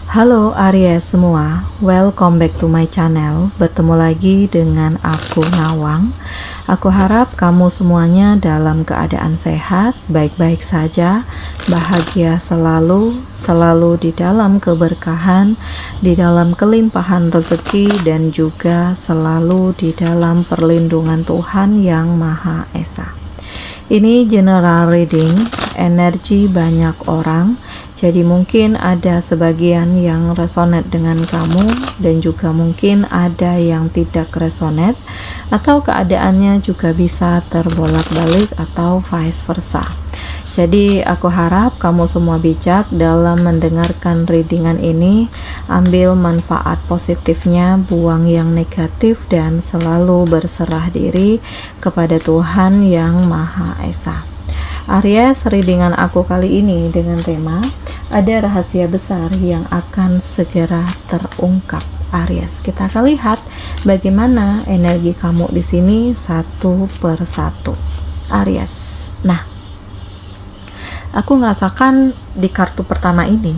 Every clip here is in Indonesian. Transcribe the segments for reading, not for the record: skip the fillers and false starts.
Halo Aries semua, welcome back to my channel. Bertemu lagi dengan aku Nawang. Aku harap kamu semuanya dalam keadaan sehat, baik-baik saja, bahagia selalu, selalu di dalam keberkahan, di dalam kelimpahan rezeki, dan juga selalu di dalam perlindungan Tuhan Yang Maha Esa. Ini general reading, energi banyak orang. Jadi mungkin ada sebagian yang resonate dengan kamu dan juga mungkin ada yang tidak resonate, atau keadaannya juga bisa terbolak-balik atau vice versa. Jadi aku harap kamu semua bijak dalam mendengarkan readingan ini. Ambil manfaat positifnya, buang yang negatif, dan selalu berserah diri kepada Tuhan Yang Maha Esa. Aries, readingan aku kali ini dengan tema ada rahasia besar yang akan segera terungkap. Aries, kita akan lihat bagaimana energi kamu di sini satu per satu. Aries, nah, aku ngerasakan di kartu pertama ini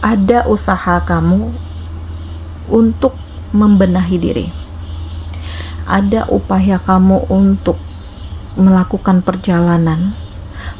ada usaha kamu untuk membenahi diri. Ada upaya kamu untuk melakukan perjalanan,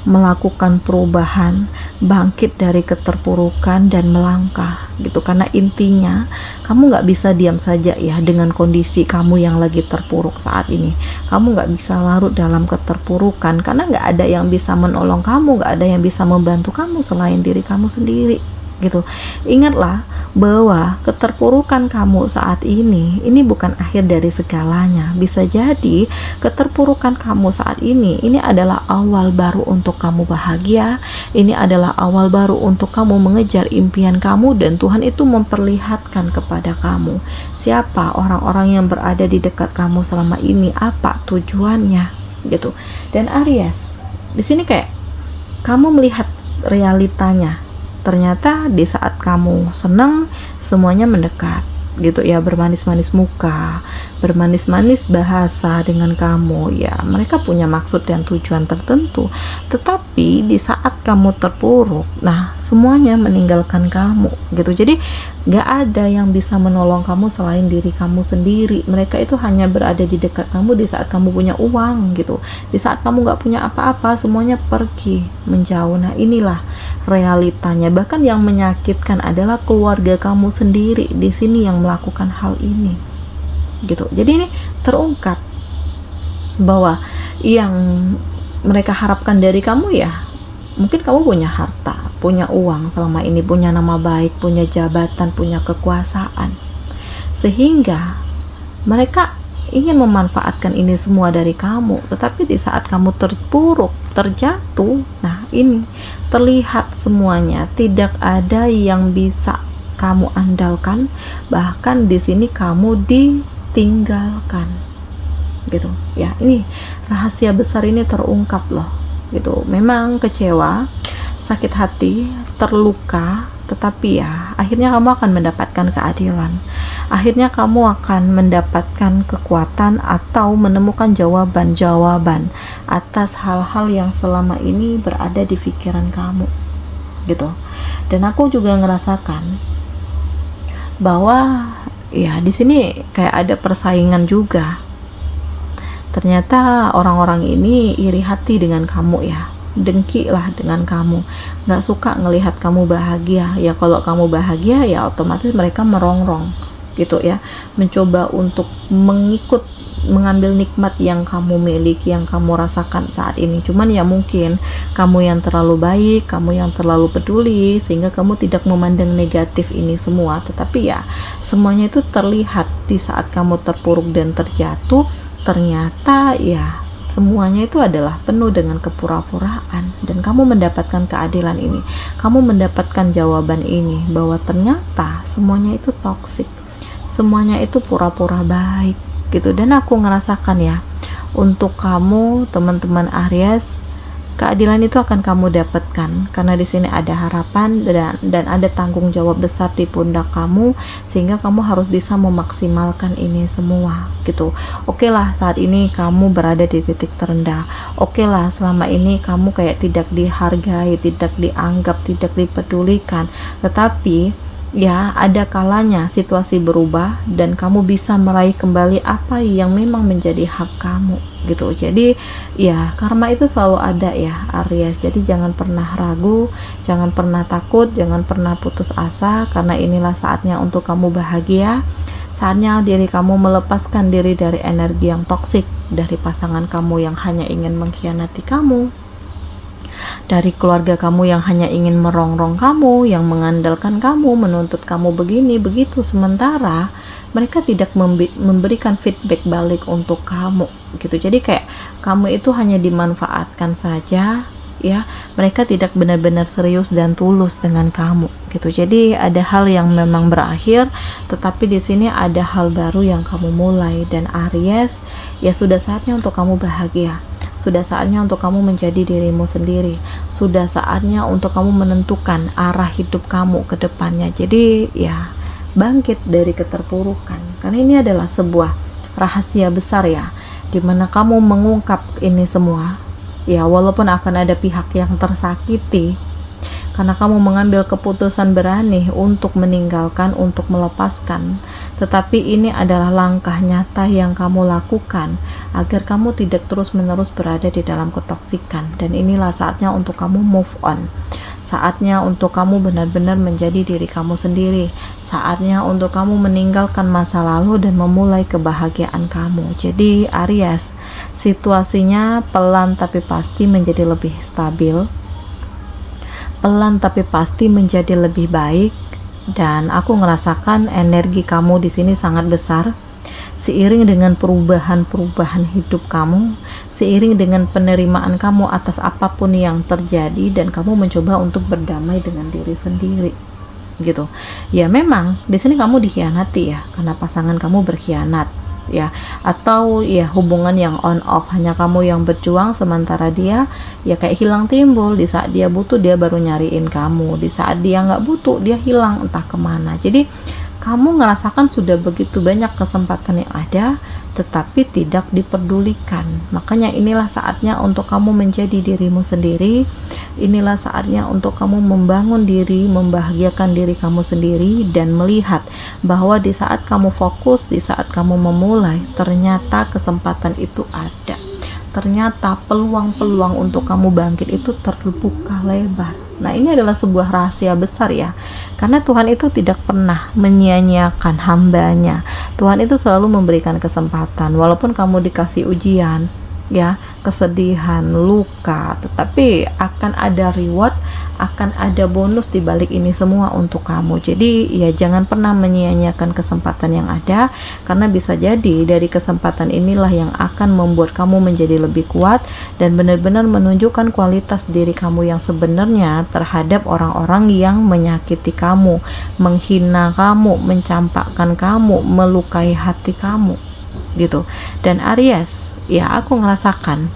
melakukan perubahan, bangkit dari keterpurukan dan melangkah gitu. Karena intinya kamu nggak bisa diam saja ya dengan kondisi kamu yang lagi terpuruk saat ini. Kamu nggak bisa larut dalam keterpurukan karena nggak ada yang bisa menolong kamu, nggak ada yang bisa membantu kamu selain diri kamu sendiri gitu. Ingatlah bahwa keterpurukan kamu saat ini bukan akhir dari segalanya. Bisa jadi keterpurukan kamu saat ini adalah awal baru untuk kamu bahagia. Ini adalah awal baru untuk kamu mengejar impian kamu, dan Tuhan itu memperlihatkan kepada kamu siapa orang-orang yang berada di dekat kamu selama ini, apa tujuannya gitu. Dan Aries, di sini kayak kamu melihat realitanya. Ternyata di saat kamu senang, semuanya mendekat gitu ya, bermanis-manis muka, bermanis-manis bahasa dengan kamu ya. Mereka punya maksud dan tujuan tertentu. Tetapi di saat kamu terpuruk, nah semuanya meninggalkan kamu gitu. Jadi gak ada yang bisa menolong kamu selain diri kamu sendiri. Mereka itu hanya berada di dekat kamu di saat kamu punya uang gitu. Di saat kamu gak punya apa-apa, semuanya pergi menjauh. Nah inilah realitanya. Bahkan yang menyakitkan adalah keluarga kamu sendiri di sini yang melakukan hal ini gitu. Jadi ini terungkap bahwa yang mereka harapkan dari kamu ya, mungkin kamu punya harta, punya uang selama ini, punya nama baik, punya jabatan, punya kekuasaan, sehingga mereka ingin memanfaatkan ini semua dari kamu. Tetapi di saat kamu terpuruk, terjatuh, nah ini terlihat semuanya, tidak ada yang bisa kamu andalkan. Bahkan di sini kamu ditinggalkan gitu ya. Ini rahasia besar ini terungkap loh gitu. Memang kecewa, sakit hati, terluka, tetapi ya akhirnya kamu akan mendapatkan keadilan. Akhirnya kamu akan mendapatkan kekuatan atau menemukan jawaban-jawaban atas hal-hal yang selama ini berada di pikiran kamu gitu. Dan aku juga ngerasakan bahwa ya di sini kayak ada persaingan juga. Ternyata orang-orang ini iri hati dengan kamu ya, dengki lah dengan kamu, nggak suka ngelihat kamu bahagia. Ya kalau kamu bahagia ya otomatis mereka merongrong gitu ya, mencoba untuk mengambil nikmat yang kamu miliki, yang kamu rasakan saat ini. Cuman ya mungkin kamu yang terlalu baik, kamu yang terlalu peduli, sehingga kamu tidak memandang negatif ini semua. Tetapi ya semuanya itu terlihat di saat kamu terpuruk dan terjatuh. Ternyata ya semuanya itu adalah penuh dengan kepura-puraan, dan kamu mendapatkan keadilan ini. Kamu mendapatkan jawaban ini bahwa ternyata semuanya itu toksik, semuanya itu pura-pura baik gitu. Dan aku ngerasakan ya, untuk kamu teman-teman Aries, Keadilan itu akan kamu dapatkan karena di sini ada harapan dan ada tanggung jawab besar di pundak kamu, sehingga kamu harus bisa memaksimalkan ini semua gitu. Oke lah, saat ini kamu berada di titik terendah. Oke lah, selama ini kamu kayak tidak dihargai, tidak dianggap, tidak dipedulikan. Tetapi ya, ada kalanya situasi berubah dan kamu bisa meraih kembali apa yang memang menjadi hak kamu gitu. Jadi ya, karma itu selalu ada ya Aries. Jadi jangan pernah ragu, jangan pernah takut, jangan pernah putus asa, karena inilah saatnya untuk kamu bahagia. Saatnya diri kamu melepaskan diri dari energi yang toksik, dari pasangan kamu yang hanya ingin mengkhianati kamu, dari keluarga kamu yang hanya ingin merongrong kamu, yang mengandalkan kamu, menuntut kamu begini begitu, sementara mereka tidak memberikan feedback balik untuk kamu gitu. Jadi kayak kamu itu hanya dimanfaatkan saja ya, mereka tidak benar-benar serius dan tulus dengan kamu gitu. Jadi ada hal yang memang berakhir, tetapi di sini ada hal baru yang kamu mulai. Dan Aries, ya sudah saatnya untuk kamu bahagia. Sudah saatnya untuk kamu menjadi dirimu sendiri. Sudah saatnya untuk kamu menentukan arah hidup kamu ke depannya. Jadi ya, bangkit dari keterpurukan. Karena ini adalah sebuah rahasia besar ya, dimana kamu mengungkap ini semua. Ya, walaupun akan ada pihak yang tersakiti, karena kamu mengambil keputusan berani untuk meninggalkan, untuk melepaskan. Tetapi ini adalah langkah nyata yang kamu lakukan agar kamu tidak terus-menerus berada di dalam ketoksikan. Dan inilah saatnya untuk kamu move on. Saatnya untuk kamu benar-benar menjadi diri kamu sendiri. Saatnya untuk kamu meninggalkan masa lalu dan memulai kebahagiaan kamu. Jadi Aries, situasinya pelan tapi pasti menjadi lebih stabil. Pelan tapi pasti menjadi lebih baik, dan aku ngerasakan energi kamu di sini sangat besar. Seiring dengan perubahan-perubahan hidup kamu, seiring dengan penerimaan kamu atas apapun yang terjadi, dan kamu mencoba untuk berdamai dengan diri sendiri gitu. Ya memang di sini kamu dikhianati ya, karena pasangan kamu berkhianat ya, atau ya hubungan yang on off, hanya kamu yang berjuang sementara dia ya kayak hilang timbul. Di saat dia butuh dia baru nyariin kamu, di saat dia nggak butuh dia hilang entah kemana. Jadi kamu ngerasakan sudah begitu banyak kesempatan yang ada tetapi tidak diperdulikan. Makanya inilah saatnya untuk kamu menjadi dirimu sendiri. Inilah saatnya untuk kamu membangun diri, membahagiakan diri kamu sendiri, dan melihat bahwa di saat kamu fokus, di saat kamu memulai, ternyata kesempatan itu ada. Ternyata peluang-peluang untuk kamu bangkit itu terbuka lebar. Nah, ini adalah sebuah rahasia besar ya, karena Tuhan itu tidak pernah menyia-nyiakan hambanya. Tuhan itu selalu memberikan kesempatan, walaupun kamu dikasih ujian ya, kesedihan, luka, tetapi akan ada reward, akan ada bonus di balik ini semua untuk kamu. Jadi ya jangan pernah menyia-nyiakan kesempatan yang ada, karena bisa jadi dari kesempatan inilah yang akan membuat kamu menjadi lebih kuat dan benar-benar menunjukkan kualitas diri kamu yang sebenarnya terhadap orang-orang yang menyakiti kamu, menghina kamu, mencampakkan kamu, melukai hati kamu gitu. Dan Aries, ya aku ngerasakan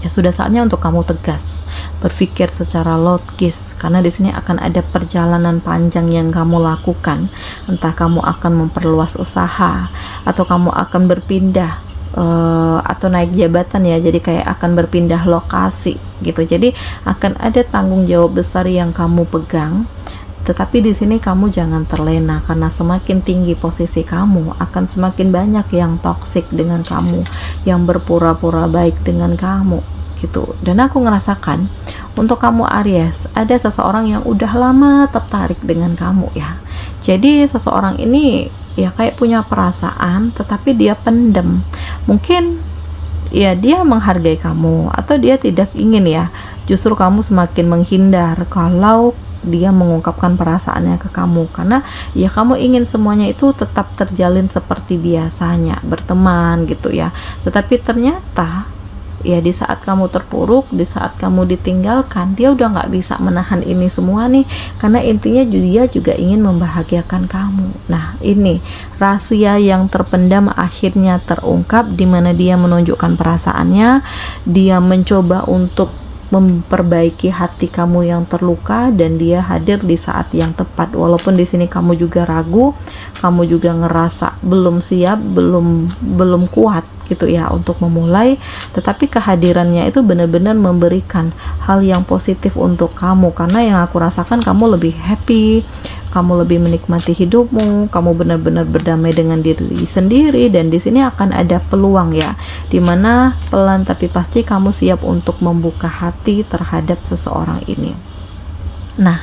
ya sudah saatnya untuk kamu tegas, berpikir secara logis, karena di sini akan ada perjalanan panjang yang kamu lakukan. Entah kamu akan memperluas usaha, atau kamu akan berpindah atau naik jabatan ya, jadi kayak akan berpindah lokasi gitu. Jadi akan ada tanggung jawab besar yang kamu pegang. Tetapi di sini kamu jangan terlena, karena semakin tinggi posisi kamu, akan semakin banyak yang toksik dengan kamu, yang berpura-pura baik dengan kamu gitu. Dan aku ngerasakan untuk kamu Aries, ada seseorang yang udah lama tertarik dengan kamu ya. Jadi seseorang ini ya kayak punya perasaan, tetapi dia pendem. Mungkin ya dia menghargai kamu, atau dia tidak ingin ya justru kamu semakin menghindar kalau dia mengungkapkan perasaannya ke kamu, karena ya kamu ingin semuanya itu tetap terjalin seperti biasanya, berteman gitu ya. Tetapi ternyata Ya di saat kamu terpuruk, di saat kamu ditinggalkan, dia udah nggak bisa menahan ini semua nih, karena intinya dia juga ingin membahagiakan kamu. Nah ini rahasia yang terpendam akhirnya terungkap, di mana dia menunjukkan perasaannya, dia mencoba untuk memperbaiki hati kamu yang terluka, dan dia hadir di saat yang tepat. Walaupun di sini kamu juga ragu, kamu juga ngerasa belum siap, belum kuat gitu ya untuk memulai, tetapi kehadirannya itu benar-benar memberikan hal yang positif untuk kamu, karena yang aku rasakan kamu lebih happy, kamu lebih menikmati hidupmu, kamu benar-benar berdamai dengan diri sendiri, dan di sini akan ada peluang ya, dimana pelan tapi pasti kamu siap untuk membuka hati terhadap seseorang ini. Nah,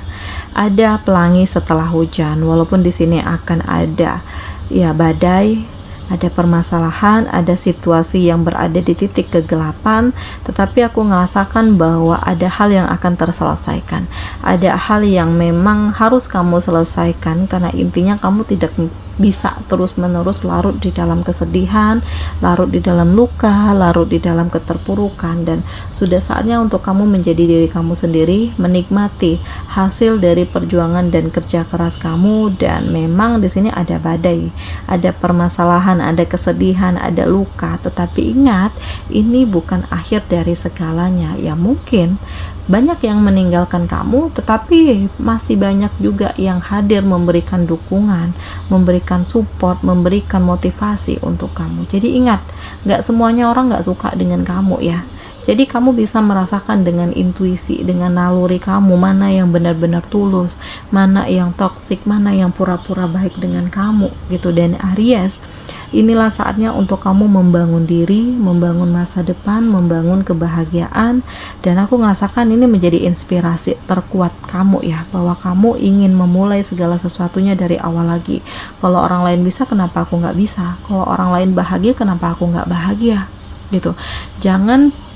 ada pelangi setelah hujan, walaupun di sini akan ada ya badai, ada permasalahan, ada situasi yang berada di titik kegelapan, tetapi aku ngerasakan bahwa ada hal yang akan terselesaikan, ada hal yang memang harus kamu selesaikan, karena intinya kamu tidak bisa terus-menerus larut di dalam kesedihan, larut di dalam luka, larut di dalam keterpurukan, dan sudah saatnya untuk kamu menjadi diri kamu sendiri, menikmati hasil dari perjuangan dan kerja keras kamu. Dan memang di sini ada badai, ada permasalahan, ada kesedihan, ada luka, tetapi ingat, ini bukan akhir dari segalanya. Ya mungkin banyak yang meninggalkan kamu, tetapi masih banyak juga yang hadir memberikan dukungan, memberikan support, memberikan motivasi untuk kamu. Jadi ingat, gak semuanya orang gak suka dengan kamu ya. Jadi kamu bisa merasakan dengan intuisi, dengan naluri kamu, mana yang benar-benar tulus, mana yang toksik, mana yang pura-pura baik dengan kamu gitu. Dan Aries, inilah saatnya untuk kamu membangun diri, membangun masa depan, membangun kebahagiaan. Dan aku merasakan ini menjadi inspirasi terkuat kamu ya, bahwa kamu ingin memulai segala sesuatunya dari awal lagi. Kalau orang lain bisa, kenapa aku nggak bisa? Kalau orang lain bahagia, kenapa aku nggak bahagia? Gitu. Jangan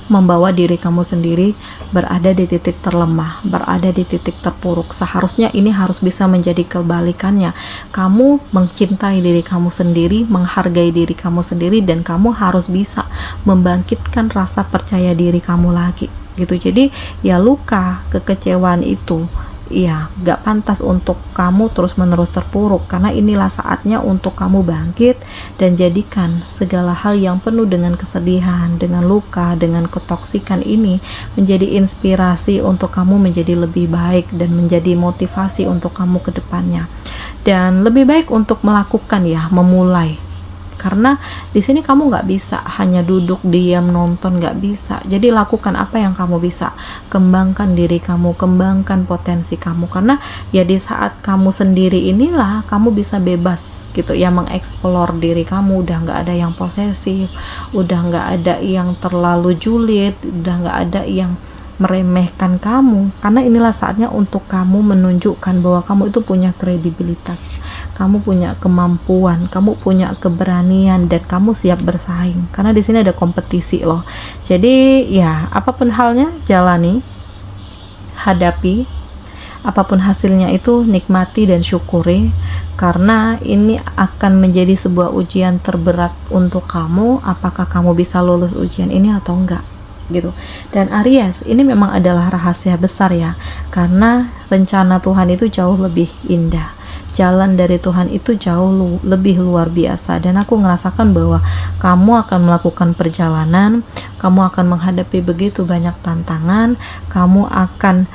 membawa diri kamu sendiri berada di titik terlemah, berada di titik terpuruk. Seharusnya ini harus bisa menjadi kebalikannya. Kamu mencintai diri kamu sendiri, menghargai diri kamu sendiri, dan kamu harus bisa membangkitkan rasa percaya diri kamu lagi gitu. Jadi ya luka, kekecewaan itu ya gak pantas untuk kamu terus-menerus terpuruk, karena inilah saatnya untuk kamu bangkit dan jadikan segala hal yang penuh dengan kesedihan, dengan luka, dengan ketoksikan ini menjadi inspirasi untuk kamu menjadi lebih baik dan menjadi motivasi untuk kamu ke depannya. Dan lebih baik untuk melakukan ya, memulai. Karena di sini kamu nggak bisa hanya duduk diam nonton, nggak bisa. Jadi lakukan apa yang kamu bisa, kembangkan diri kamu, kembangkan potensi kamu, karena ya di saat kamu sendiri inilah kamu bisa bebas gitu ya, mengeksplor diri kamu. Udah nggak ada yang posesif, udah nggak ada yang terlalu julid, udah nggak ada yang meremehkan kamu, karena inilah saatnya untuk kamu menunjukkan bahwa kamu itu punya kredibilitas, kamu punya kemampuan, kamu punya keberanian, dan kamu siap bersaing, karena di sini ada kompetisi loh. Jadi ya apapun halnya jalani, hadapi, apapun hasilnya itu nikmati dan syukuri, karena ini akan menjadi sebuah ujian terberat untuk kamu. Apakah kamu bisa lulus ujian ini atau enggak gitu. Dan Aries, ini memang adalah rahasia besar ya, karena rencana Tuhan itu jauh lebih indah, jalan dari Tuhan itu jauh lebih luar biasa. Dan aku merasakan bahwa kamu akan melakukan perjalanan, kamu akan menghadapi begitu banyak tantangan, kamu akan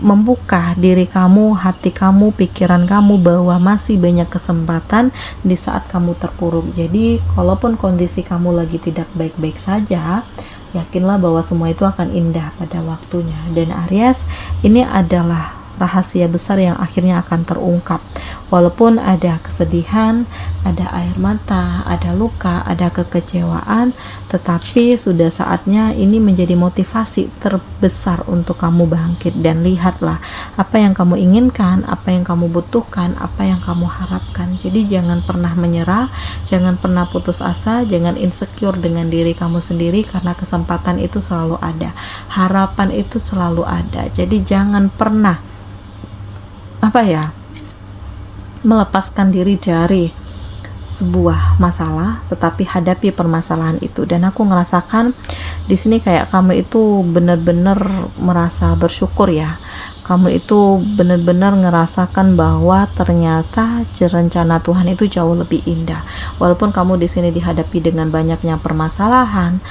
membuka diri kamu, hati kamu, pikiran kamu, bahwa masih banyak kesempatan di saat kamu terpuruk. Jadi kalaupun kondisi kamu lagi tidak baik-baik saja, yakinlah bahwa semua itu akan indah pada waktunya. Dan Aries, ini adalah rahasia besar yang akhirnya akan terungkap. Walaupun ada kesedihan, ada air mata, ada luka, ada kekecewaan, tetapi sudah saatnya ini menjadi motivasi terbesar untuk kamu bangkit. Dan lihatlah apa yang kamu inginkan, apa yang kamu butuhkan, apa yang kamu harapkan. Jadi jangan pernah menyerah, jangan pernah putus asa, jangan insecure dengan diri kamu sendiri, karena kesempatan itu selalu ada, harapan itu selalu ada. Jadi jangan pernah melepaskan diri dari sebuah masalah, tetapi hadapi permasalahan itu. Dan aku ngerasakan di sini kayak kamu itu benar-benar merasa bersyukur ya. Kamu itu benar-benar ngerasakan bahwa ternyata rencana Tuhan itu jauh lebih indah. Walaupun kamu di sini dihadapi dengan banyaknya permasalahan,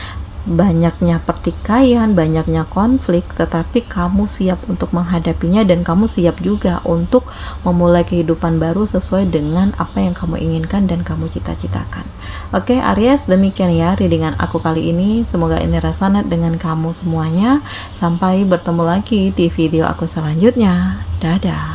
banyaknya pertikaian, banyaknya konflik, tetapi kamu siap untuk menghadapinya dan kamu siap juga untuk memulai kehidupan baru sesuai dengan apa yang kamu inginkan dan kamu cita-citakan. Oke, Aries, demikian ya readingan aku kali ini. Semoga ini resonate dengan kamu semuanya. Sampai bertemu lagi di video aku selanjutnya. Dadah.